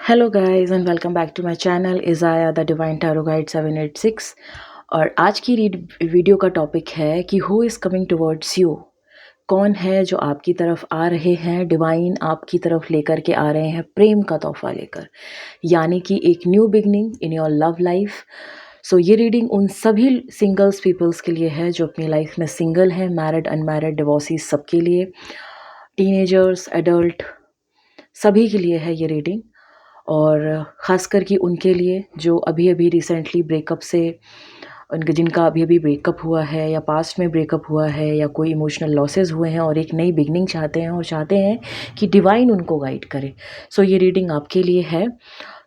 Hello guys and welcome back to my channel इज़ाया the divine tarot guide 786। और आज की वीडियो का टॉपिक है कि who is coming towards you. कौन है जो आपकी तरफ आ रहे हैं, डिवाइन आपकी तरफ लेकर के आ रहे हैं प्रेम का तोहफा लेकर, यानी कि एक new beginning in your love life. So ये रीडिंग उन सभी सिंगल्स पीपल्स के लिए है जो अपनी लाइफ में सिंगल हैं, मैरिड अनमैरिड डिवोर्सीज सबके लिए, टीनेजर्स एडल्ट सभी के लिए है ये रीडिंग। और ख़ास कर कि उनके लिए जो अभी अभी रिसेंटली ब्रेकअप से उनके जिनका अभी अभी ब्रेकअप हुआ है या पास्ट में ब्रेकअप हुआ है या कोई इमोशनल लॉसेस हुए हैं और एक नई बिगनिंग चाहते हैं और चाहते हैं कि डिवाइन उनको गाइड करे। सो ये रीडिंग आपके लिए है।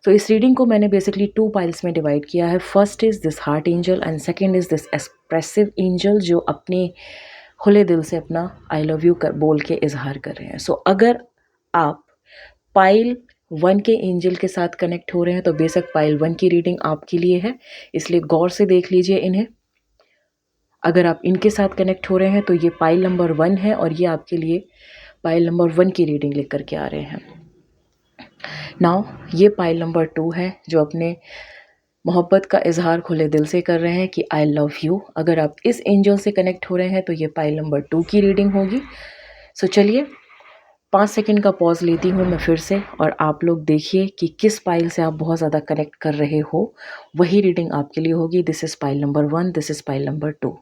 तो इस रीडिंग को मैंने बेसिकली 2 पाइल्स में डिवाइड किया है। First is this heart angel and second is this expressive angel जो अपने खुले दिल से अपना आई लव यू कर बोल के इजहार कर रहे हैं। सो अगर आप पाइल 1 के एंजल के साथ कनेक्ट हो रहे हैं तो बेशक पाइल 1 की रीडिंग आपके लिए है, इसलिए गौर से देख लीजिए इन्हें। अगर आप इनके साथ कनेक्ट हो रहे हैं तो ये पाइल नंबर 1 है और ये आपके लिए पाइल नंबर 1 की रीडिंग लेकर के आ रहे हैं। नाउ ये पाइल नंबर 2 है जो अपने मोहब्बत का इजहार खुले दिल से कर रहे हैं कि आई लव यू। अगर आप इस एंजल से कनेक्ट हो रहे हैं तो ये पाइल नंबर 2 की रीडिंग होगी। सो चलिए 5 सेकंड का पॉज लेती हूँ मैं फिर से, और आप लोग देखिए कि किस पाइल से आप बहुत ज़्यादा कनेक्ट कर रहे हो, वही रीडिंग आपके लिए होगी। This is pile number 1, this is pile number 2।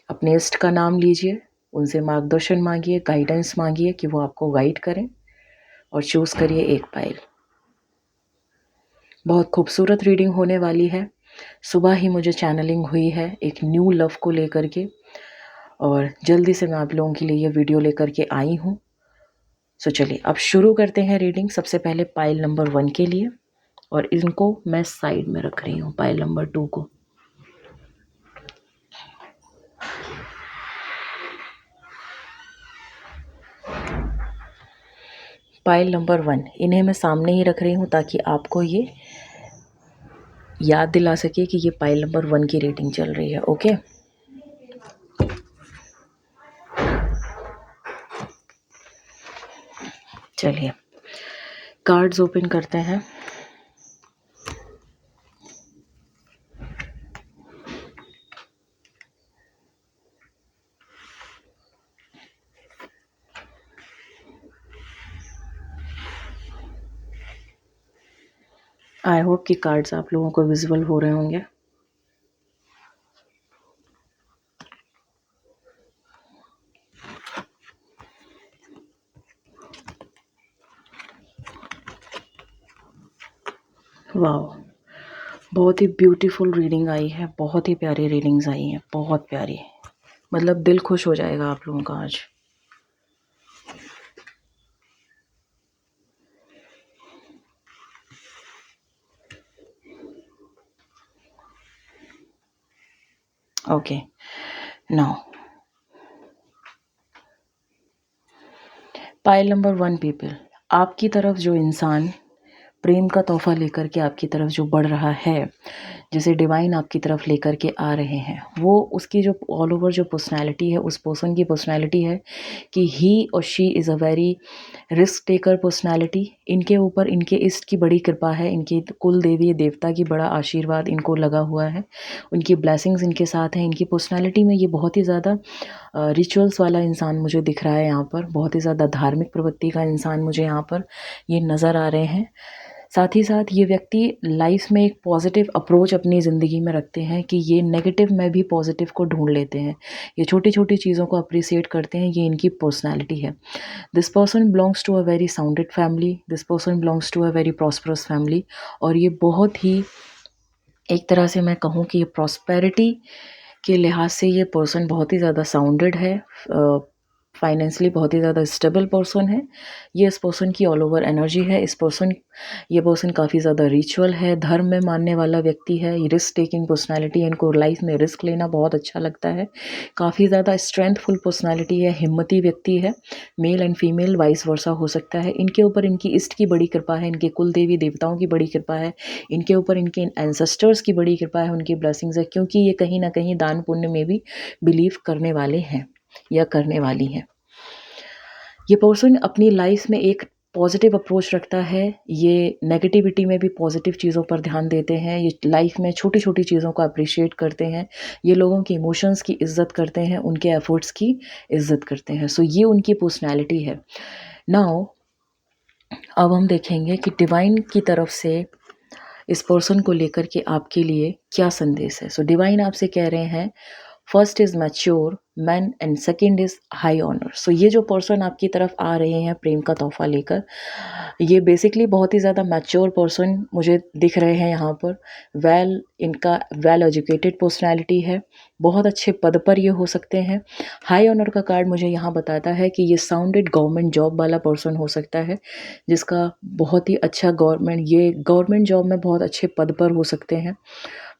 अपने इष्ट का नाम लीजिए, उनसे मार्गदर्शन मांगिए, गाइडेंस मांगिए कि वो आपको गाइड करें और चूज़ करिए एक पाइल। बहुत खूबसूरत रीडिंग होने वाली है। सुबह ही मुझे चैनलिंग हुई है एक न्यू लव को लेकर के, और जल्दी से मैं आप लोगों के लिए ये वीडियो लेकर के आई हूँ। सो चलिए अब शुरू करते हैं रीडिंग। सबसे पहले पाइल नंबर 1 के लिए, और इनको मैं साइड में रख रही हूँ पाइल नंबर 2 को। पाइल नंबर 1 इन्हें मैं सामने ही रख रही हूँ ताकि आपको ये याद दिला सके कि ये पाइल नंबर 1 की रीडिंग चल रही है। ओके, चलिए कार्ड्स ओपन करते हैं। आई होप कि कार्ड्स आप लोगों को विजिबल हो रहे होंगे। वाह, बहुत ही ब्यूटीफुल रीडिंग आई है, बहुत ही प्यारी रीडिंग्स आई हैं, बहुत प्यारी। मतलब दिल खुश हो जाएगा आप लोगों का आज। Okay, now pile number 1 people, आपकी तरफ जो इंसान प्रेम का तोहफा लेकर के आपकी तरफ जो बढ़ रहा है, जिसे डिवाइन आपकी तरफ लेकर के आ रहे हैं, वो उसकी जो ऑल ओवर जो पर्सनैलिटी है, उस पर्सन की पर्सनैलिटी है कि ही और she is a very risk taker personality. इनके ऊपर इनके इष्ट की बड़ी कृपा है, इनकी कुल देवी देवता की बड़ा आशीर्वाद इनको लगा हुआ है, उनकी ब्लेसिंग्स इनके साथ हैं। इनकी पर्सनैलिटी में ये बहुत ही ज़्यादा रिचुअल्स वाला इंसान मुझे दिख रहा है यहाँ पर, बहुत ही ज़्यादा धार्मिक प्रवृत्ति का इंसान मुझे यहाँ पर ये नज़र आ रहे हैं। साथ ही साथ ये व्यक्ति लाइफ में एक पॉजिटिव अप्रोच अपनी ज़िंदगी में रखते हैं कि ये नेगेटिव में भी पॉजिटिव को ढूंढ लेते हैं, ये छोटी छोटी चीज़ों को अप्रिसिएट करते हैं, ये इनकी पर्सनैलिटी है। This person belongs to a very sounded family, this person belongs to a very prosperous family, और ये बहुत ही एक तरह से मैं कहूँ कि ये प्रॉस्पेरिटी के लिहाज से ये पर्सन बहुत ही ज़्यादा साउंडेड है, फाइनेंशियली बहुत ही ज़्यादा स्टेबल पर्सन है। ये इस पर्सन की ऑल ओवर एनर्जी है। ये पर्सन काफ़ी ज़्यादा रिचुअल है, धर्म में मानने वाला व्यक्ति है, ये रिस्क टेकिंग पर्सनालिटी है, इनको लाइफ में रिस्क लेना बहुत अच्छा लगता है, काफ़ी ज़्यादा स्ट्रेंथफुल पर्सनालिटी है, हिम्मती व्यक्ति है। Male and female vice versa हो सकता है। इनके ऊपर इनकी इष्ट की बड़ी कृपा है, इनके कुल देवी देवताओं की बड़ी कृपा है, इनके ऊपर इनके एंसेस्टर्स की बड़ी कृपा है, उनकी ब्लेसिंग्स है, क्योंकि ये कहीं ना कहीं दान पुण्य में भी बिलीव करने वाले हैं या करने वाली हैं। ये पर्सन अपनी लाइफ में एक पॉजिटिव अप्रोच रखता है, ये नेगेटिविटी में भी पॉजिटिव चीज़ों पर ध्यान देते हैं, ये लाइफ में छोटी छोटी चीज़ों को अप्रिशिएट करते हैं, ये लोगों की इमोशंस की इज्जत करते हैं, उनके एफर्ट्स की इज्जत करते हैं। सो ये उनकी पर्सनैलिटी है। नाउ अब हम देखेंगे कि डिवाइन की तरफ से इस पर्सन को लेकर के आपके लिए क्या संदेश है। सो डिवाइन आपसे कह रहे हैं, first is mature man and second is high honour. So ये जो पर्सन आपकी तरफ आ रहे हैं प्रेम का तोहफा लेकर, ये बेसिकली बहुत ही ज़्यादा मैच्योर पर्सन मुझे दिख रहे हैं यहाँ पर। इनका वेल एजुकेटेड पर्सनैलिटी है, बहुत अच्छे पद पर ये हो सकते हैं। हाई ऑनर का कार्ड मुझे यहाँ बताता है कि ये साउंडेड गवर्नमेंट जॉब वाला पर्सन हो सकता है, जिसका बहुत ही अच्छा गवर्नमेंट जॉब में बहुत अच्छे पद पर हो सकते हैं।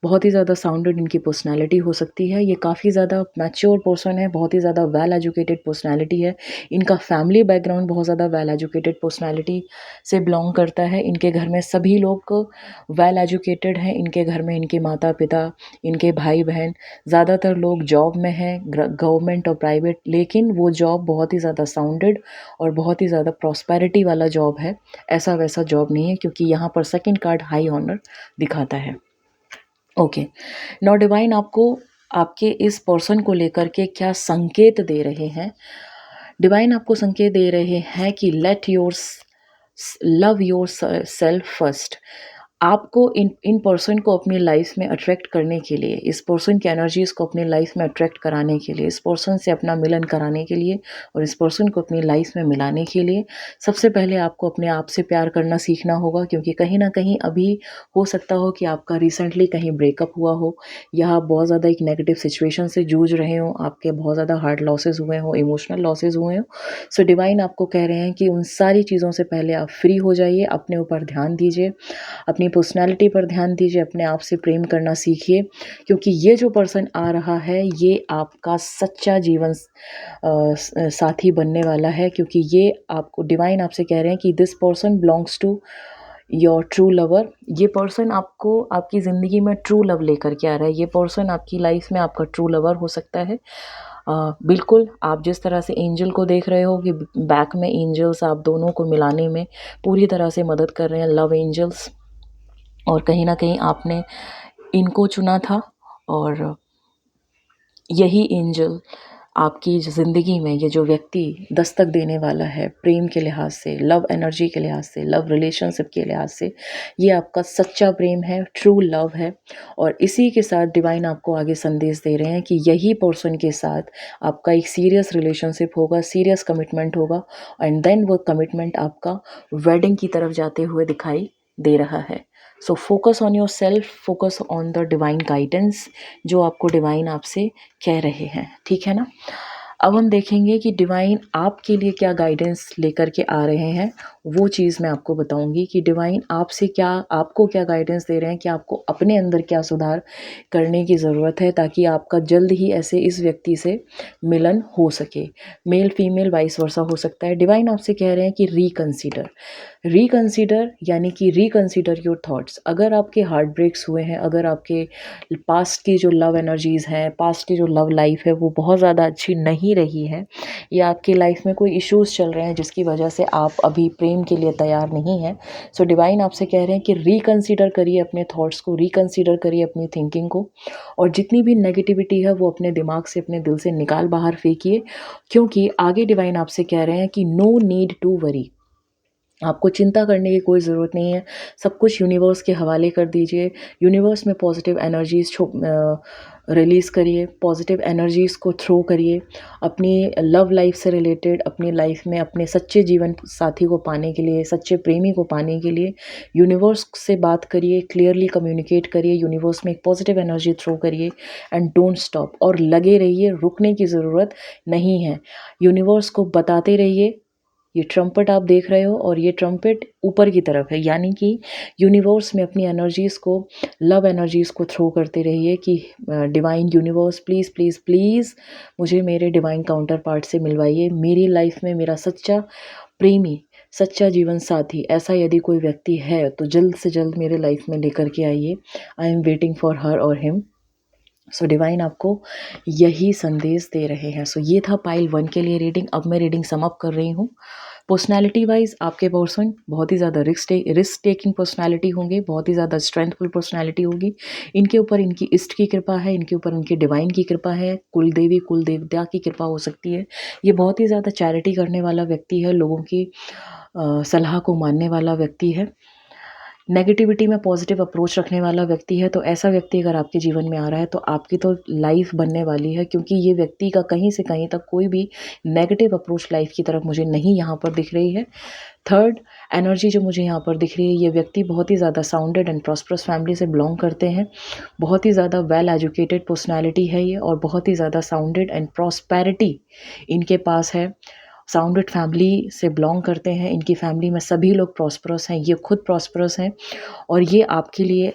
बहुत ही ज़्यादा साउंडेड इनकी पर्सनैलिटी हो सकती है। ये काफ़ी ज़्यादा मैच्योर पर्सन है, बहुत ही ज़्यादा वेल एजुकेटेड पर्सनैलिटी है। इनका फैमिली बैकग्राउंड बहुत ज़्यादा वेल एजुकेटेड पर्सनैलिटी से बिलोंग करता है। इनके घर में सभी लोग वेल एजुकेटेड हैं। इनके घर में इनके माता पिता, इनके भाई बहन, ज़्यादातर लोग जॉब में हैं, गवर्नमेंट और प्राइवेट, लेकिन वो जॉब बहुत ही ज़्यादा साउंडेड और बहुत ही ज़्यादा प्रॉस्पेरिटी वाला जॉब है। ऐसा वैसा जॉब नहीं है, क्योंकि यहाँ पर सेकंड कार्ड हाई ऑनर दिखाता है। ओके, नाउ डिवाइन आपको आपके इस पर्सन को लेकर के क्या संकेत दे रहे हैं। डिवाइन आपको संकेत दे रहे हैं कि let your love your self first. आपको इन पर्सन को अपनी लाइफ में अट्रैक्ट करने के लिए, इस पर्सन की एनर्जीज़ को अपनी लाइफ में अट्रैक्ट कराने के लिए, इस पर्सन से अपना मिलन कराने के लिए और इस पर्सन को अपनी लाइफ में मिलाने के लिए सबसे पहले आपको अपने आप से प्यार करना सीखना होगा। क्योंकि कहीं ना कहीं अभी हो सकता हो कि आपका रिसेंटली कहीं ब्रेकअप हुआ हो, या आप बहुत ज़्यादा एक नेगेटिव सिचुएशन से जूझ रहे हो, आपके बहुत ज़्यादा हार्ट लॉसेज हुए हो, इमोशनल लॉसेज हुए हो। सो डिवाइन आपको कह रहे हैं कि उन सारी चीज़ों से पहले आप फ्री हो जाइए, अपने ऊपर ध्यान दीजिए, अपनी पर्सनालिटी पर ध्यान दीजिए, अपने आप से प्रेम करना सीखिए। क्योंकि ये जो पर्सन आ रहा है, ये आपका सच्चा जीवन साथी बनने वाला है। क्योंकि ये आपको, डिवाइन आपसे कह रहे हैं कि this person belongs to your true lover. ये पर्सन आपको आपकी ज़िंदगी में ट्रू लव लेकर के आ रहा है। ये पर्सन आपकी लाइफ में आपका ट्रू लवर हो सकता है। बिल्कुल, आप जिस तरह से एंजल को देख रहे हो कि बैक में एंजल्स आप दोनों को मिलाने में पूरी तरह से मदद कर रहे हैं, लव एंजल्स, और कहीं ना कहीं आपने इनको चुना था, और यही एंजल आपकी ज़िंदगी में, ये जो व्यक्ति दस्तक देने वाला है प्रेम के लिहाज से, लव एनर्जी के लिहाज से, लव रिलेशनशिप के लिहाज से, ये आपका सच्चा प्रेम है, ट्रू लव है। और इसी के साथ डिवाइन आपको आगे संदेश दे रहे हैं कि यही पर्सन के साथ आपका एक सीरियस रिलेशनशिप होगा, सीरियस कमिटमेंट होगा, एंड देन वो कमिटमेंट आपका वेडिंग की तरफ जाते हुए दिखाई दे रहा है। So focus on your self, focus on the divine guidance जो आपको डिवाइन आपसे कह रहे हैं, ठीक है ना। अब हम देखेंगे कि डिवाइन आपके लिए क्या गाइडेंस लेकर के आ रहे हैं। वो चीज़ मैं आपको बताऊंगी कि डिवाइन आपसे क्या, आपको क्या गाइडेंस दे रहे हैं, कि आपको अपने अंदर क्या सुधार करने की ज़रूरत है, ताकि आपका जल्द ही ऐसे इस व्यक्ति से मिलन हो सके। मेल फीमेल वाइस वर्सा हो सकता है। डिवाइन आपसे कह रहे हैं कि रिकंसीडर यानी कि रिकंसीडर योर थॉट्स। अगर आपके हार्ट ब्रेक्स हुए हैं, अगर आपके पास्ट की जो लव एनर्जीज़ हैं, पास्ट की जो लव लाइफ है वो बहुत ज़्यादा अच्छी नहीं रही है, या आपकी लाइफ में कोई इश्यूज़ चल रहे हैं जिसकी वजह से आप अभी प्रेम के लिए तैयार नहीं हैं, सो डिवाइन आपसे कह रहे हैं कि रिकंसीडर करिए अपने थॉट्स को, रिकंसीडर करिए अपनी थिंकिंग को, और जितनी भी नेगेटिविटी है वो अपने दिमाग से, अपने दिल से निकाल बाहर फेंकिए। क्योंकि आगे डिवाइन आपसे कह रहे हैं कि नो नीड टू वरी, आपको चिंता करने की कोई ज़रूरत नहीं है। सब कुछ यूनिवर्स के हवाले कर दीजिए। यूनिवर्स में पॉजिटिव एनर्जीज़ रिलीज़ करिए, पॉजिटिव एनर्जीज़ को थ्रो करिए। अपनी लव लाइफ से रिलेटेड, अपनी लाइफ में अपने सच्चे जीवन साथी को पाने के लिए, सच्चे प्रेमी को पाने के लिए यूनिवर्स से बात करिए, क्लियरली कम्युनिकेट करिए, यूनिवर्स में एक पॉजिटिव एनर्जी थ्रो करिए, एंड डोंट स्टॉप, और लगे रहिए, रुकने की ज़रूरत नहीं है। यूनिवर्स को बताते रहिए। ये ट्रम्पेट आप देख रहे हो, और ये ट्रम्पेट ऊपर की तरफ है, यानी कि यूनिवर्स में अपनी एनर्जीज़ को, लव एनर्जीज़ को थ्रो करते रहिए कि divine universe please please please मुझे मेरे डिवाइन काउंटर पार्ट से मिलवाइए। मेरी लाइफ में मेरा सच्चा प्रेमी, सच्चा जीवन साथी ऐसा यदि कोई व्यक्ति है तो जल्द से जल्द मेरे लाइफ में लेकर के आइए। I am waiting for her और हिम। सो डिवाइन आपको यही संदेश दे रहे हैं। सो ये था पाइल 1 के लिए रीडिंग। अब मैं रीडिंग सम अप कर रही हूँ। पर्सनैलिटी वाइज आपके पर्सन बहुत ही ज़्यादा रिस्क टेकिंग पर्सनैलिटी होंगे, बहुत ही ज़्यादा स्ट्रेंथफुल पर्सनैलिटी होगी। इनके ऊपर इनकी इष्ट की कृपा है, इनके ऊपर इनके डिवाइन की कृपा है, कुल देवी कुल देवता की कृपा हो सकती है। ये बहुत ही ज़्यादा चैरिटी करने वाला व्यक्ति है, लोगों की सलाह को मानने वाला व्यक्ति है, नेगेटिविटी में पॉजिटिव अप्रोच रखने वाला व्यक्ति है। तो ऐसा व्यक्ति अगर आपके जीवन में आ रहा है तो आपकी तो लाइफ बनने वाली है, क्योंकि ये व्यक्ति का कहीं से कहीं तक कोई भी नेगेटिव अप्रोच लाइफ की तरफ मुझे नहीं यहाँ पर दिख रही है। थर्ड एनर्जी जो मुझे यहाँ पर दिख रही है, ये व्यक्ति बहुत ही ज़्यादा साउंडेड एंड प्रॉस्परस फैमिली से बिलोंग करते हैं, बहुत ही ज़्यादा वेल एजुकेटेड पर्सनैलिटी है ये, और बहुत ही ज़्यादा साउंडेड एंड प्रॉस्पेरिटी इनके पास है। साउंडेड फैमिली से बिलोंग करते हैं, इनकी फैमिली में सभी लोग प्रॉस्परस हैं, ये खुद प्रॉस्परस हैं, और ये आपके लिए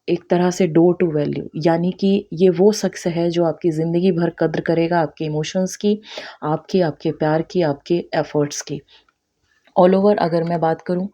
एक तरह से डोर टू वैल्यू, यानी कि ये वो शख्स है जो आपकी ज़िंदगी भर कद्र करेगा आपके इमोशंस की, आपके प्यार की, आपके एफर्ट्स की। ऑल ओवर अगर मैं बात करूं,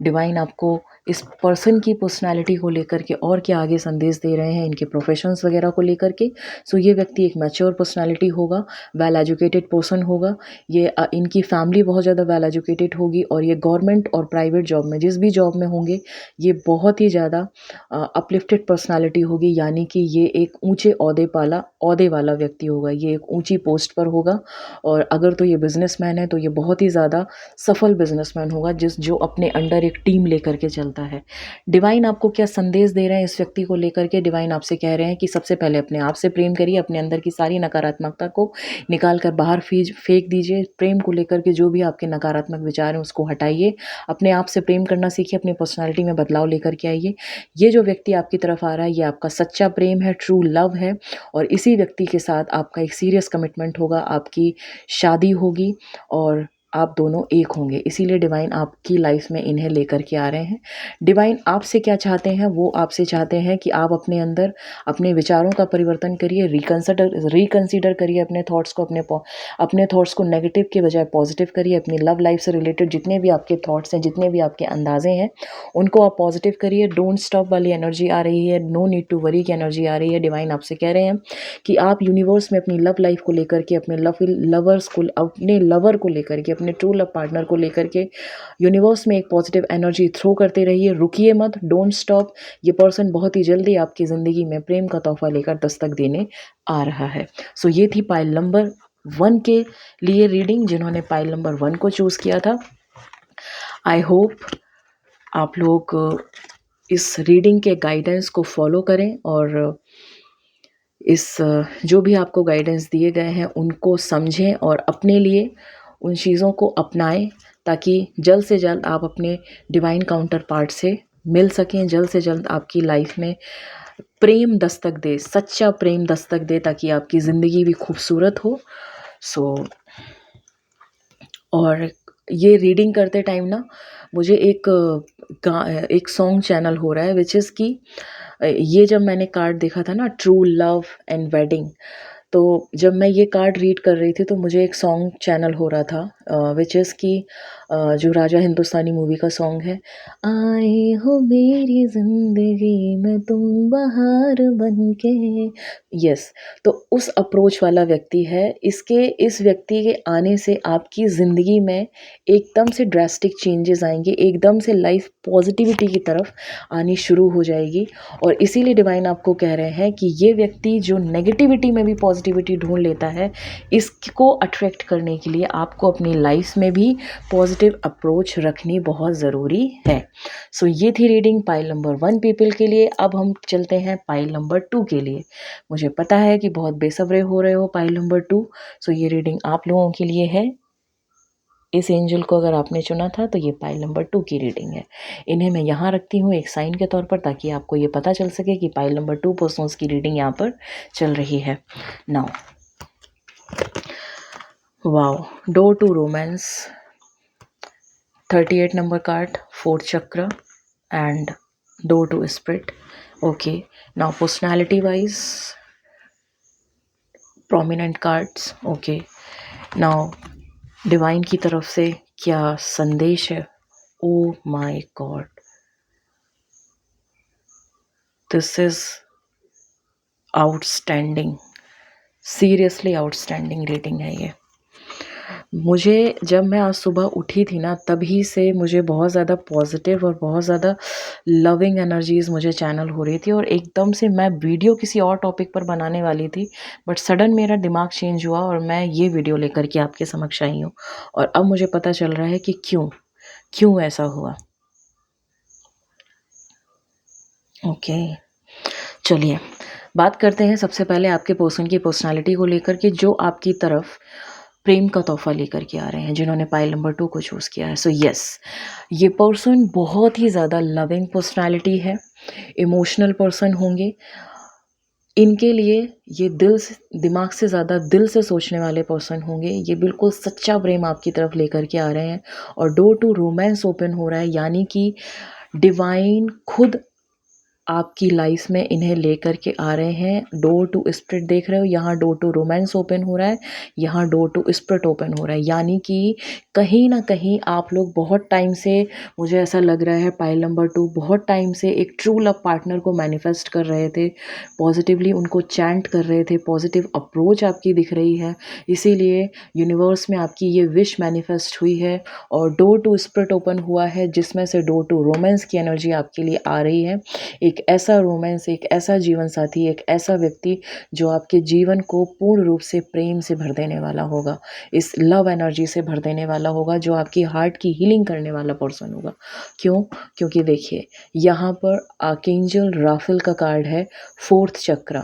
डिवाइन आपको इस पर्सन की पर्सनालिटी को लेकर के और क्या आगे संदेश दे रहे हैं, इनके प्रोफेशंस वगैरह को लेकर के। सो ये व्यक्ति एक मैच्योर पर्सनालिटी होगा, वेल एजुकेटेड पर्सन होगा, ये इनकी फैमिली बहुत ज़्यादा वेल एजुकेटेड होगी, और ये गवर्नमेंट और प्राइवेट जॉब में, जिस भी जॉब में होंगे, ये बहुत ही ज़्यादा अपलिफ्टेड पर्सनालिटी होगी, यानी कि ये एक ऊंचे औहदे वाला व्यक्ति होगा, ये एक ऊंची पोस्ट पर होगा। और अगर तो ये बिजनेसमैन है तो ये बहुत ही ज़्यादा सफल बिजनेसमैन होगा, जो अपने अंडर एक टीम लेकर के चलता है। डिवाइन आपको क्या संदेश दे रहे हैं इस व्यक्ति को लेकर के? डिवाइन आपसे कह रहे हैं कि सबसे पहले अपने आप से प्रेम करिए, अपने अंदर की सारी नकारात्मकता को निकाल कर बाहर फेंक दीजिए। प्रेम को लेकर के जो भी आपके नकारात्मक विचार हैं उसको हटाइए, अपने आप से प्रेम करना सीखिए, अपनी पर्सनालिटी में बदलाव लेकर के आइए। ये जो व्यक्ति आपकी तरफ आ रहा है ये आपका सच्चा प्रेम है, ट्रू लव है, और इसी व्यक्ति के साथ आपका एक सीरियस कमिटमेंट होगा, आपकी शादी होगी और आप दोनों एक होंगे। इसीलिए डिवाइन आपकी लाइफ में इन्हें लेकर के आ रहे हैं। डिवाइन आपसे क्या चाहते हैं? वो आपसे चाहते हैं कि आप अपने अंदर अपने विचारों का परिवर्तन करिए, रिकंसीडर करिए अपने थॉट्स को, अपने थॉट्स को नेगेटिव के बजाय पॉजिटिव करिए। अपनी लव लाइफ से रिलेटेड जितने भी आपके थॉट्स हैं, जितने भी आपके अंदाजे हैं, उनको आप पॉजिटिव करिए। डोंट स्टॉप वाली एनर्जी आ रही है, नो नीड टू वरी की एनर्जी आ रही है। डिवाइन आपसे कह रहे हैं कि आप यूनिवर्स में अपनी लव लाइफ को लेकर के, अपने लवर को लेकर के, अपने ट्रू लव पार्टनर को लेकर के यूनिवर्स में एक पॉजिटिव एनर्जी थ्रो करते रहिए, रुकिए मत, डोंट स्टॉप। ये पर्सन बहुत ही जल्दी आपकी ज़िंदगी में प्रेम का तोहफा लेकर दस्तक देने आ रहा है। सो ये थी पाइल नंबर 1 के लिए रीडिंग, जिन्होंने पाइल नंबर 1 को चूज़ किया था। आई होप आप लोग इस रीडिंग के गाइडेंस को फॉलो करें, और इस जो भी आपको गाइडेंस दिए गए हैं उनको समझें और अपने लिए उन चीज़ों को अपनाएं, ताकि जल्द से जल्द आप अपने डिवाइन काउंटर पार्ट से मिल सकें, जल्द से जल्द आपकी लाइफ में प्रेम दस्तक दे, सच्चा प्रेम दस्तक दे, ताकि आपकी ज़िंदगी भी खूबसूरत हो। सो और ये रीडिंग करते टाइम ना मुझे एक सॉन्ग चैनल हो रहा है, विच इज़ कि ये जब मैंने कार्ड देखा था ना, ट्रू लव एंड वेडिंग, तो जब मैं ये कार्ड रीड कर रही थी तो मुझे एक सॉन्ग चैनल हो रहा था, विच इज़ कि जो राजा हिंदुस्तानी मूवी का सॉन्ग है, आए हो मेरी ज़िंदगी में तुम बहार बन के। यस, तो उस अप्रोच वाला व्यक्ति है। इस व्यक्ति के आने से आपकी ज़िंदगी में एकदम से ड्रास्टिक चेंजेस आएंगे, एकदम से लाइफ पॉजिटिविटी की तरफ आनी शुरू हो जाएगी। और इसीलिए डिवाइन आपको कह रहे हैं कि ये व्यक्ति जो नेगेटिविटी में भी पॉजिटिविटी ढूंढ लेता है, इसको अट्रैक्ट करने के लिए आपको अपनी लाइफ में भी पॉजिटिव अप्रोच रखनी बहुत ज़रूरी है। सो ये थी रीडिंग पाइल नंबर 1 पीपल के लिए। अब हम चलते हैं पाइल नंबर 2 के लिए। मुझे पता है कि बहुत बेसब्रे हो रहे हो पाइल नंबर 2। सो ये रीडिंग आप लोगों के लिए है। इस एंजल को अगर आपने चुना था तो ये पाइल नंबर 2 की रीडिंग है। इन्हें मैं यहाँ रखती हूँ एक साइन के तौर पर, ताकि आपको ये पता चल सके कि पाइल नंबर 2 पर्सन्स की रीडिंग यहाँ पर चल रही है। Now wow, door to romance, 38 number card, 4th chakra and door to spirit. Okay, now personality wise prominent cards. Okay, now divine की तरफ से क्या संदेश है? Oh my God, this is outstanding, seriously outstanding reading है ये। मुझे जब मैं आज सुबह उठी थी ना, तभी से मुझे बहुत ज़्यादा पॉजिटिव और बहुत ज़्यादा लविंग एनर्जीज़ मुझे चैनल हो रही थी, और एकदम से मैं वीडियो किसी और टॉपिक पर बनाने वाली थी, बट सडन मेरा दिमाग चेंज हुआ और मैं ये वीडियो लेकर के आपके समक्ष आई हूँ। और अब मुझे पता चल रहा है कि क्यों क्यों ऐसा हुआ। ओके, चलिए बात करते हैं सबसे पहले आपके पर्सन की पर्सनालिटी को लेकर के, जो आपकी तरफ प्रेम का तोहफा लेकर के आ रहे हैं, जिन्होंने पाइल नंबर 2 को चूज़ किया है। सो यस, ये पर्सन बहुत ही ज़्यादा लविंग पर्सनालिटी है, इमोशनल पर्सन होंगे। इनके लिए ये दिल से, दिमाग से ज़्यादा दिल से सोचने वाले पर्सन होंगे। ये बिल्कुल सच्चा प्रेम आपकी तरफ लेकर के आ रहे हैं, और डोर टू रोमांस ओपन हो रहा है, यानी कि डिवाइन खुद आपकी लाइफ में इन्हें लेकर के आ रहे हैं। डोर टू स्पिरिट देख रहे हो, यहाँ डोर टू रोमांस ओपन हो रहा है, यहाँ डोर टू स्पिरिट ओपन हो रहा है, यानी कि कहीं ना कहीं आप लोग बहुत टाइम से, मुझे ऐसा लग रहा है पाइल नंबर 2 बहुत टाइम से एक ट्रू लव पार्टनर को मैनिफेस्ट कर रहे थे, पॉजिटिवली उनको चैंट कर रहे थे, पॉजिटिव अप्रोच आपकी दिख रही है, इसीलिए यूनिवर्स में आपकी ये विश मैनिफेस्ट हुई है, और डोर टू स्पिरिट ओपन हुआ है, जिसमें से डोर टू रोमांस की एनर्जी आपके लिए आ रही है। एक ऐसा रोमांस, एक ऐसा जीवन साथी, एक ऐसा व्यक्ति जो आपके जीवन को पूर्ण रूप से प्रेम से भर देने वाला होगा, इस लव एनर्जी से भर देने वाला होगा, जो आपकी हार्ट की हीलिंग करने वाला पर्सन होगा। क्यों? क्योंकि देखिए, यहाँ पर आर्कएंजल राफेल का कार्ड है, फोर्थ चक्र।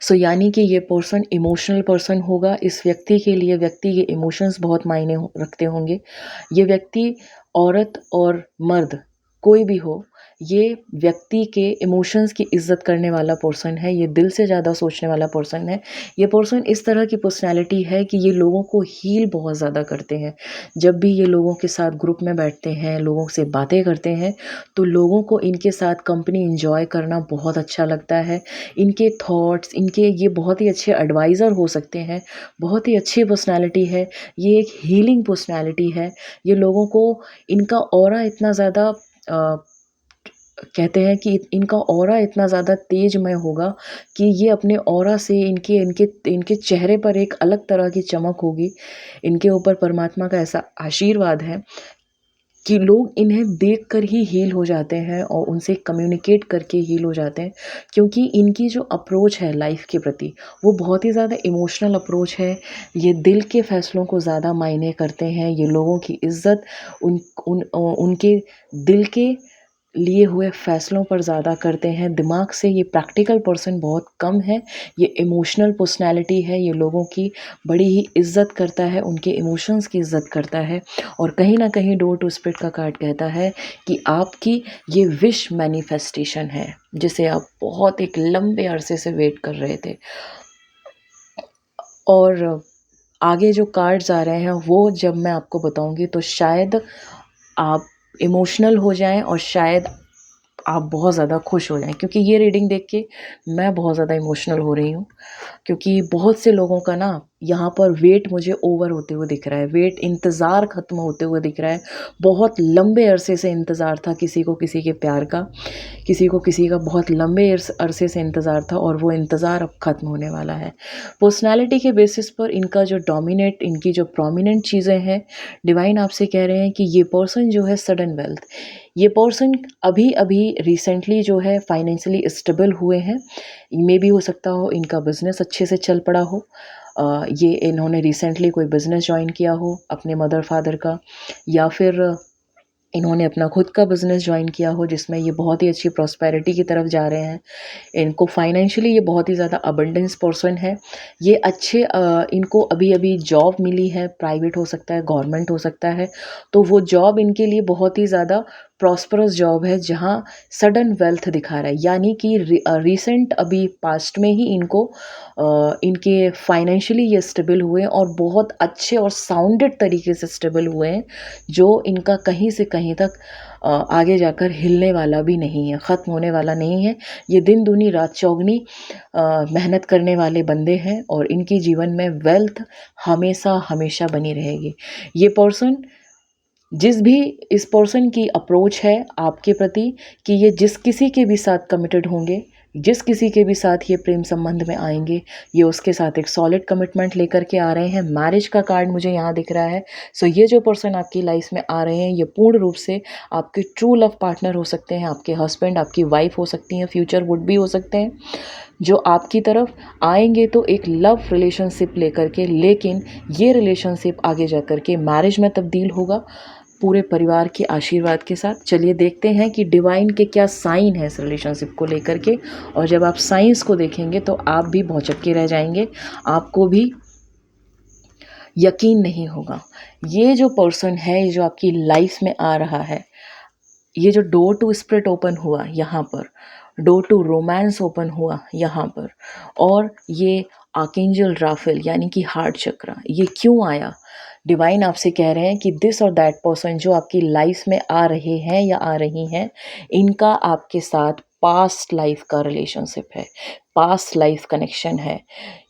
सो यानी कि ये पर्सन इमोशनल पर्सन होगा। इस व्यक्ति के लिए व्यक्ति के इमोशंस बहुत मायने रखते होंगे। ये व्यक्ति, औरत और मर्द कोई भी हो, ये व्यक्ति के इमोशंस की इज़्ज़त करने वाला पर्सन है, ये दिल से ज़्यादा सोचने वाला पर्सन है। ये पर्सन इस तरह की पर्सनैलिटी है कि ये लोगों को हील बहुत ज़्यादा करते हैं। जब भी ये लोगों के साथ ग्रुप में बैठते हैं, लोगों से बातें करते हैं, तो लोगों को इनके साथ कंपनी एंजॉय करना बहुत अच्छा लगता है। इनके थॉट्स, इनके, ये बहुत ही अच्छे एडवाइज़र हो सकते हैं, बहुत ही अच्छी पर्सनैलिटी है, ये एक हीलिंग पर्सनैलिटी है। ये लोगों को, इनका ऑरा इतना ज़्यादा, कहते हैं कि इनका ऑरा इतना ज़्यादा तेजमय होगा कि ये अपने ऑरा से, इनके इनके इनके चेहरे पर एक अलग तरह की चमक होगी। इनके ऊपर परमात्मा का ऐसा आशीर्वाद है कि लोग इन्हें देखकर ही हील हो जाते हैं, और उनसे कम्युनिकेट करके हील हो जाते हैं, क्योंकि इनकी जो अप्रोच है लाइफ के प्रति, वो बहुत ही ज़्यादा इमोशनल अप्रोच है। ये दिल के फैसलों को ज़्यादा मायने करते हैं। ये लोगों की इज़्ज़त उनके दिल के लिए हुए फैसलों पर ज़्यादा करते हैं। दिमाग से ये प्रैक्टिकल पर्सन बहुत कम है। ये इमोशनल पर्सनैलिटी है। ये लोगों की बड़ी ही इज़्ज़त करता है, उनके इमोशंस की इज़्ज़त करता है। और कहीं ना कहीं डोर टू स्पिरिट का कार्ड कहता है कि आपकी ये विश मैनिफेस्टेशन है, जिसे आप बहुत एक लंबे अरसे से वेट कर रहे थे। और आगे जो कार्ड्स आ रहे हैं, वो जब मैं आपको बताऊंगी, तो शायद आप इमोशनल हो जाएं, और शायद आप बहुत ज़्यादा खुश हो जाएं, क्योंकि ये रीडिंग देख के मैं बहुत ज़्यादा इमोशनल हो रही हूँ। क्योंकि बहुत से लोगों का ना यहाँ पर वेट मुझे ओवर होते हुए दिख रहा है, वेट, इंतज़ार ख़त्म होते हुए दिख रहा है। बहुत लंबे अरसे से इंतज़ार था किसी को किसी के प्यार का, किसी को किसी का बहुत लंबे अरसे से इंतज़ार था, और वो इंतज़ार अब ख़त्म होने वाला है। पर्सनालिटी के बेसिस पर इनका जो डोमिनेट, इनकी जो प्रोमिनेंट चीज़ें हैं, डिवाइन आपसे कह रहे हैं कि ये पर्सन जो है सडन वेल्थ, ये पर्सन अभी अभी रिसेंटली जो है फाइनेंशियली स्टेबल हुए हैं। मे भी हो सकता हो इनका बिज़नेस अच्छे से चल पड़ा हो, ये इन्होंने रिसेंटली कोई बिज़नेस ज्वाइन किया हो अपने मदर फादर का, या फिर इन्होंने अपना खुद का बिज़नेस ज्वाइन किया हो, जिसमें ये बहुत ही अच्छी प्रॉस्पेरिटी की तरफ जा रहे हैं। इनको फाइनेंशियली ये बहुत ही ज़्यादा अबंडेंस पर्सन है। ये अच्छे, इनको अभी अभी जॉब मिली है, प्राइवेट हो सकता है, गवर्नमेंट हो सकता है, तो वो जॉब इनके लिए बहुत ही ज़्यादा प्रॉस्परस जॉब है, जहाँ सडन वेल्थ दिखा रहा है, यानी कि रिसेंट अभी पास्ट में ही इनको, इनके फाइनेंशियली ये स्टेबल हुए हैं, और बहुत अच्छे और साउंडेड तरीके से स्टेबल हुए हैं, जो इनका कहीं से कहीं तक आगे जाकर हिलने वाला भी नहीं है, ख़त्म होने वाला नहीं है। ये दिन दूनी रात चौगनी मेहनत करने वाले बंदे हैं, और इनकी जीवन में वेल्थ हमेशा हमेशा बनी रहेगी। ये पर्सन, जिस भी इस पर्सन की अप्रोच है आपके प्रति, कि ये जिस किसी के भी साथ कमिटेड होंगे, जिस किसी के भी साथ ये प्रेम संबंध में आएंगे, ये उसके साथ एक सॉलिड कमिटमेंट लेकर के आ रहे हैं। मैरिज का कार्ड मुझे यहाँ दिख रहा है। सो ये जो पर्सन आपकी लाइफ में आ रहे हैं, ये पूर्ण रूप से आपके ट्रू लव पार्टनर हो सकते हैं, आपके हस्बैंड, आपकी वाइफ हो सकती हैं, फ्यूचर वुड भी हो सकते हैं, जो आपकी तरफ आएंगे तो एक लव रिलेशनशिप लेकर के, लेकिन ये रिलेशनशिप आगे जा कर के मैरिज में तब्दील होगा पूरे परिवार के आशीर्वाद के साथ। चलिए देखते हैं कि डिवाइन के क्या साइन है इस रिलेशनशिप को लेकर के, और जब आप साइंस को देखेंगे तो आप भी भौचक्के के रह जाएंगे, आपको भी यकीन नहीं होगा। ये जो पर्सन है, ये जो आपकी लाइफ में आ रहा है, ये जो डोर टू स्पिरिट ओपन हुआ यहाँ पर, डोर टू रोमांस ओपन हुआ यहाँ पर, और ये आर्कएंजल राफेल यानी कि हार्ट चक्र, ये क्यों आया? डिवाइन आपसे कह रहे हैं कि दिस और दैट पर्सन जो आपकी लाइफ में आ रहे हैं या आ रही हैं, इनका आपके साथ पास्ट लाइफ का रिलेशनशिप है, पास्ट लाइफ कनेक्शन है।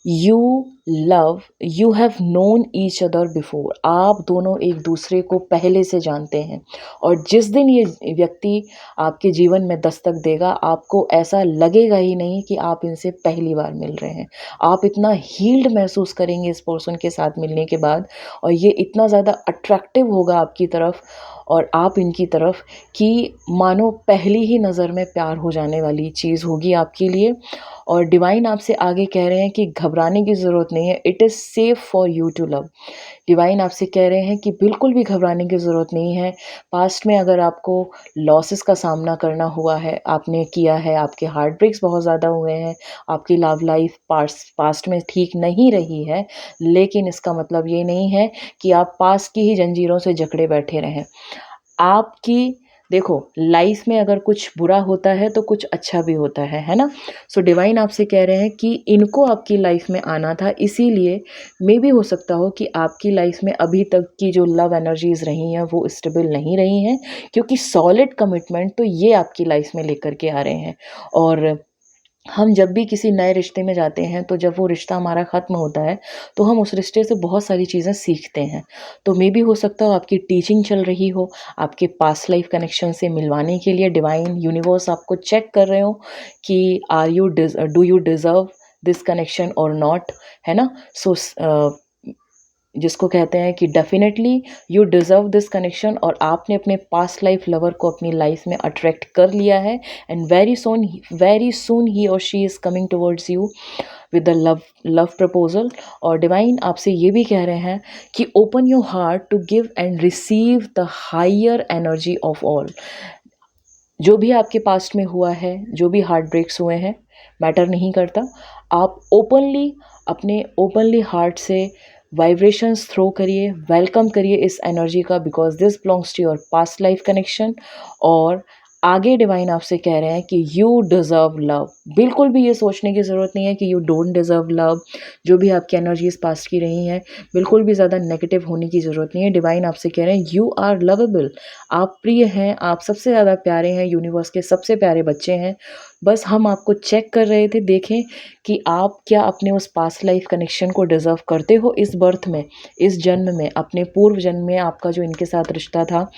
You have known each other before, आप दोनों एक दूसरे को पहले से जानते हैं, और जिस दिन ये व्यक्ति आपके जीवन में दस्तक देगा, आपको ऐसा लगेगा ही नहीं कि आप इनसे पहली बार मिल रहे हैं। आप इतना हील्ड महसूस करेंगे इस पर्सन के साथ मिलने के बाद, और ये इतना ज़्यादा अट्रैक्टिव होगा आपकी तरफ और आप इनकी तरफ, कि मानो पहली ही नज़र में प्यार हो जाने वाली चीज़ होगी आपके लिए। और डिवाइन आपसे आगे कह रहे हैं कि घबराने की ज़रूरत नहीं है, it is safe for you to love. Divine आपसे कह रहे हैं कि बिल्कुल भी घबराने की ज़रूरत नहीं है। पास्ट में अगर आपको लॉसेस का सामना करना हुआ है, आपने किया है, आपके हार्ट ब्रेक्स बहुत ज़्यादा हुए हैं, आपकी लव लाइफ पास्ट में ठीक नहीं रही है, लेकिन इसका मतलब ये नहीं है कि आप पास्ट की ही जंजीरों से जकड़े बैठे रहें। आपकी देखो, लाइफ में अगर कुछ बुरा होता है तो कुछ अच्छा भी होता है ना? सो डिवाइन आपसे कह रहे हैं कि इनको आपकी लाइफ में आना था, इसीलिए मे भी हो सकता हो कि आपकी लाइफ में अभी तक की जो लव एनर्जीज रही हैं वो स्टेबल नहीं रही हैं, क्योंकि सॉलिड कमिटमेंट तो ये आपकी लाइफ में लेकर के आ रहे हैं। और हम जब भी किसी नए रिश्ते में जाते हैं, तो जब वो रिश्ता हमारा ख़त्म होता है, तो हम उस रिश्ते से बहुत सारी चीज़ें सीखते हैं। तो मे बी हो सकता हो आपकी टीचिंग चल रही हो, आपके पास्ट लाइफ कनेक्शन से मिलवाने के लिए डिवाइन यूनिवर्स आपको चेक कर रहे हो कि do you deserve this connection और नॉट, है ना? सो जिसको कहते हैं कि definitely you deserve this connection, और आपने अपने पास्ट लाइफ लवर को अपनी लाइफ में अट्रैक्ट कर लिया है, एंड वेरी सून ही और she is coming towards you with the love proposal. और डिवाइन आपसे ये भी कह रहे हैं कि open your heart to give and receive the higher energy of all. जो भी आपके पास्ट में हुआ है, जो भी हार्ट ब्रेक्स हुए हैं, मैटर नहीं करता, आप ओपनली हार्ट से वाइब्रेशंस थ्रो करिए, वेलकम करिए इस एनर्जी का, because this belongs to your past life connection. और आगे डिवाइन आपसे कह रहे हैं कि यू डिज़र्व लव। बिल्कुल भी ये सोचने की ज़रूरत नहीं है कि यू डोंट डिज़र्व लव। जो भी आपकी एनर्जीज पास्ट की रही हैं, बिल्कुल भी ज़्यादा नेगेटिव होने की ज़रूरत नहीं है। डिवाइन आपसे कह रहे हैं यू आर लवेबल, आप प्रिय हैं, आप सबसे ज़्यादा प्यारे हैं, यूनिवर्स के सबसे प्यारे बच्चे हैं। बस हम आपको चेक कर रहे थे, देखें कि आप क्या अपने उस पास्ट लाइफ कनेक्शन को डिज़र्व करते हो इस बर्थ में, इस जन्म में, अपने पूर्व जन्म में आपका जो इनके साथ रिश्ता था,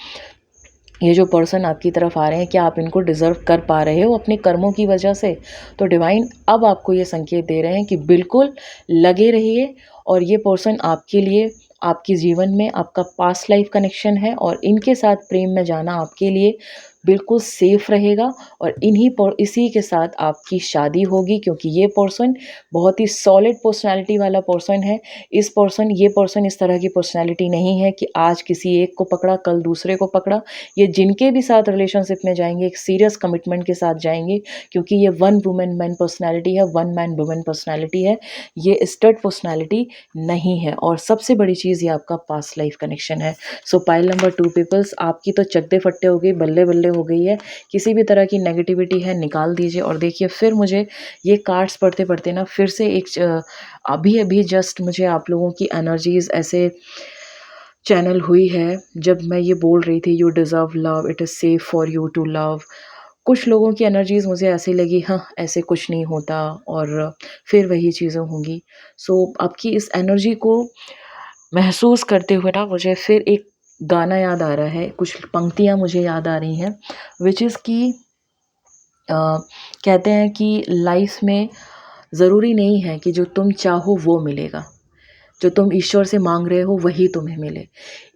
ये जो पर्सन आपकी तरफ आ रहे हैं, क्या आप इनको डिज़र्व कर पा रहे हो अपने कर्मों की वजह से? तो डिवाइन अब आपको ये संकेत दे रहे हैं कि बिल्कुल लगे रहिए, और ये पर्सन आपके लिए, आपके जीवन में आपका पास्ट लाइफ कनेक्शन है, और इनके साथ प्रेम में जाना आपके लिए बिल्कुल सेफ़ रहेगा, और इसी के साथ आपकी शादी होगी, क्योंकि ये पर्सन बहुत ही सॉलिड पर्सनैलिटी वाला पर्सन है। ये पर्सन इस तरह की पर्सनैलिटी नहीं है कि आज किसी एक को पकड़ा, कल दूसरे को पकड़ा। ये जिनके भी साथ रिलेशनशिप में जाएंगे, एक सीरियस कमिटमेंट के साथ जाएंगे, क्योंकि ये वन वुमेन मैन पर्सनैलिटी है, वन मैन वुमेन पर्सनैलिटी है, ये स्टड पर्सनैलिटी नहीं है। और सबसे बड़ी चीज़, ये आपका पास्ट लाइफ कनेक्शन है। सो पाइल नंबर 2 पीपल्स, आपकी तो चकदे फट्टे हो गई, बल्ले बल्ले हो गई है। किसी भी तरह की नेगेटिविटी है, निकाल दीजिए। और देखिए, फिर मुझे ये कार्ड्स पढ़ते पढ़ते ना, फिर से अभी अभी जस्ट मुझे आप लोगों की एनर्जीज ऐसे चैनल हुई है, जब मैं ये बोल रही थी you deserve love, it is safe for you to love. कुछ लोगों की एनर्जीज़ मुझे ऐसी लगी, हाँ ऐसे कुछ नहीं होता, और फिर वही चीज़ें होंगी। सो आपकी इस एनर्जी को महसूस करते हुए ना, मुझे फिर एक गाना याद आ रहा है, कुछ पंक्तियाँ मुझे याद आ रही हैं, विच इज़ कि कहते हैं कि लाइफ में ज़रूरी नहीं है कि जो तुम चाहो वो मिलेगा, जो तुम ईश्वर से मांग रहे हो वही तुम्हें मिले।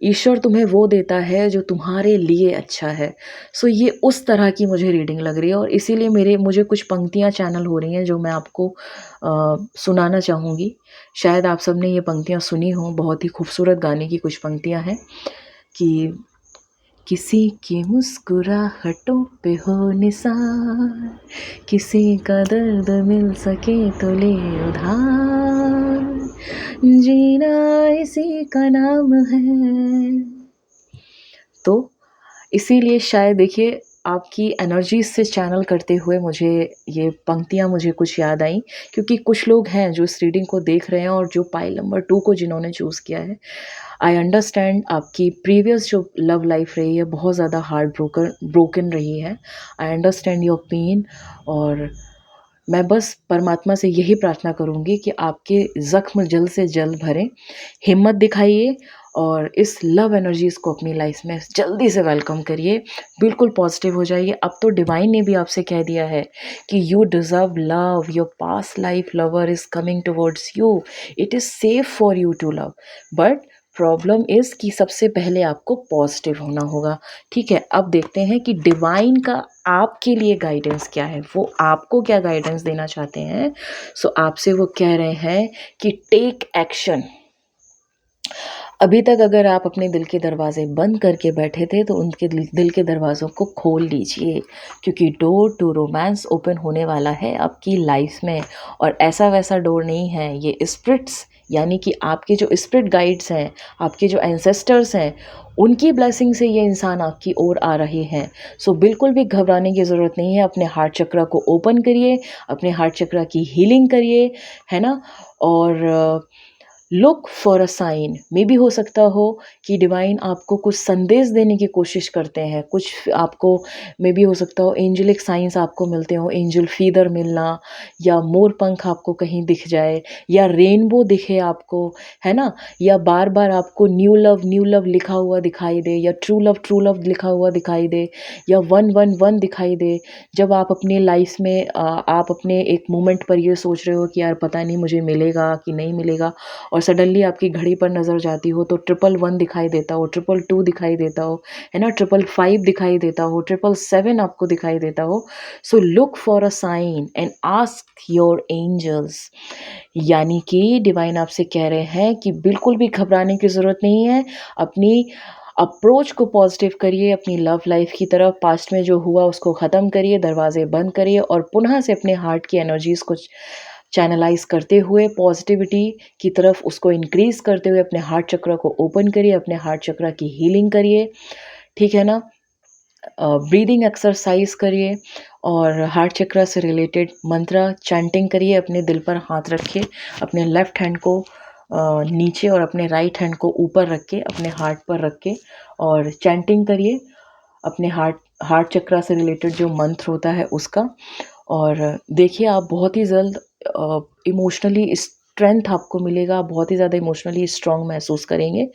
ईश्वर तुम्हें वो देता है जो तुम्हारे लिए अच्छा है। सो ये उस तरह की मुझे रीडिंग लग रही है, और इसीलिए मुझे कुछ पंक्तियाँ चैनल हो रही हैं जो मैं आपको सुनाना चाहूँगी। शायद आप सब ने ये पंक्तियाँ सुनी हों, बहुत ही खूबसूरत गाने की कुछ पंक्तियाँ हैं कि किसी की मुस्कुराहटों पे हो निसार, किसी का दर्द मिल सके तो ले उधार, जीना इसी का नाम है। तो इसीलिए शायद देखिए, आपकी एनर्जीज से चैनल करते हुए मुझे ये पंक्तियाँ मुझे कुछ याद आई, क्योंकि कुछ लोग हैं जो इस रीडिंग को देख रहे हैं और जो पाइल नंबर 2 को जिन्होंने चूज़ किया है। आई अंडरस्टैंड आपकी प्रीवियस जो लव लाइफ रही है बहुत ज़्यादा ब्रोकन रही है। आई अंडरस्टैंड योर पेन, और मैं बस परमात्मा से यही प्रार्थना करूँगी कि आपके ज़ख्म जल्द से जल्द भरें, हिम्मत दिखाइए और इस लव एनर्जीज़ को अपनी लाइफ में जल्दी से वेलकम करिए। बिल्कुल पॉजिटिव हो जाइए। अब तो डिवाइन ने भी आपसे कह दिया है कि you deserve love, your past life lover is coming towards you, it is safe for you to love. But problem is कि सबसे पहले आपको पॉजिटिव होना होगा। ठीक है, अब देखते हैं कि डिवाइन का आपके लिए गाइडेंस क्या है, वो आपको क्या गाइडेंस देना चाहते हैं। सो आपसे वो कह रहे हैं कि टेक एक्शन। अभी तक अगर आप अपने दिल के दरवाजे बंद करके बैठे थे तो उनके दिल के दरवाज़ों को खोल लीजिए, क्योंकि डोर टू रोमांस ओपन होने वाला है आपकी लाइफ में। और ऐसा वैसा डोर नहीं है, ये स्पिरिट्स यानी कि आपके जो स्पिरिट गाइड्स हैं, आपके जो एंसेस्टर्स हैं, उनकी ब्लेसिंग से ये इंसान आपकी ओर आ रहे हैं। सो बिल्कुल भी घबराने की ज़रूरत नहीं है। अपने हार्ट चक्रा को ओपन करिए, अपने हार्ट चक्रा की हीलिंग करिए, है ना। और look for a sign, maybe हो सकता हो कि डिवाइन आपको कुछ संदेश देने की कोशिश करते हैं, कुछ आपको मे बी हो सकता हो एंजलिक साइंस आपको मिलते हो, एंजल फीदर मिलना, या मोर पंख आपको कहीं दिख जाए, या रेनबो दिखे आपको, है ना, या बार बार आपको न्यू लव लिखा हुआ दिखाई दे, या ट्रू लव लिखा हुआ दिखाई दे, या 111 दिखाई दे। जब आप अपने लाइफ में आप अपने एक मोमेंट पर ये सोच रहे हो कि यार पता नहीं मुझे मिलेगा कि नहीं मिलेगा, और सडनली आपकी घड़ी पर नज़र जाती हो तो 111 दिखाई देता हो, 222 दिखाई देता हो, है ना, 555 दिखाई देता हो, 777 आपको दिखाई देता हो। So look for a sign and ask your angels. यानी कि डिवाइन आपसे कह रहे हैं कि बिल्कुल भी घबराने की ज़रूरत नहीं है। अपनी अप्रोच को पॉजिटिव करिए अपनी लव लाइफ की तरफ। पास्ट में जो हुआ उसको ख़त्म करिए, दरवाजे बंद करिए, और पुनः से अपने हार्ट की एनर्जीज़ को चैनलाइज करते हुए पॉजिटिविटी की तरफ उसको इंक्रीज़ करते हुए अपने हार्ट चक्र को ओपन करिए, अपने हार्ट चक्र की हीलिंग करिए, ठीक है ना। ब्रीदिंग एक्सरसाइज करिए, और हार्ट चक्र से रिलेटेड मंत्र चैंटिंग करिए। अपने दिल पर हाथ रखिए, अपने लेफ़्ट हैंड को नीचे और अपने राइट हैंड को ऊपर रख के अपने हार्ट पर रख के और चैंटिंग करिए अपने हार्ट चक्र से रिलेटेड जो मंत्र होता है उसका। और देखिए आप बहुत ही जल्द इमोशनली स्ट्रेंथ आपको मिलेगा, बहुत ही ज़्यादा इमोशनली स्ट्रॉन्ग महसूस करेंगे।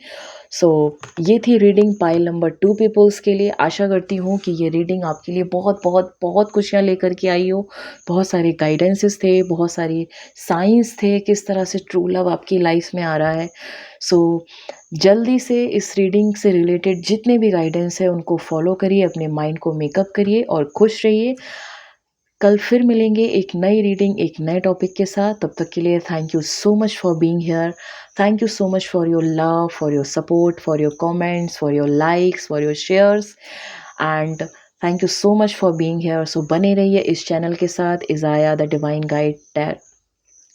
सो ये थी रीडिंग पाइल नंबर 2 पीपल्स के लिए। आशा करती हूँ कि ये रीडिंग आपके लिए बहुत बहुत बहुत खुशियाँ लेकर के आई हो। बहुत सारे गाइडेंसेस थे, बहुत सारी साइंस थे किस तरह से ट्रू लव आपकी लाइफ में आ रहा है। सो जल्दी से इस रीडिंग से रिलेटेड जितने भी गाइडेंस है उनको फॉलो करिए, अपने माइंड को मेकअप करिए और खुश रहिए। कल फिर मिलेंगे एक नई रीडिंग एक नए टॉपिक के साथ। तब तक के लिए thank you so much for being here. Thank you so much for your love, for your support, for your comments, for your likes, for your shares, and thank you so much for being here. So बने रहिए इस channel के साथ, इज़ाया the divine guide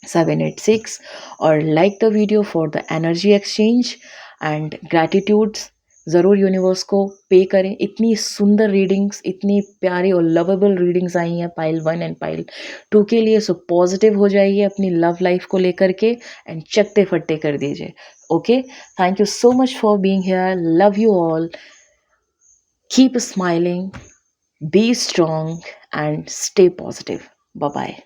786, और like the video for the energy exchange and gratitudes ज़रूर universe को पे करें। इतनी सुंदर रीडिंग्स, इतनी प्यारी और लवेबल रीडिंग्स आई हैं पाइल 1 एंड पाइल 2 के लिए। सो पॉजिटिव हो जाइए अपनी लव लाइफ को लेकर के एंड चकते फट्टे कर दीजिए। Okay, thank you so much for being here. Love you all. Keep smiling, be strong and stay positive. Bye bye.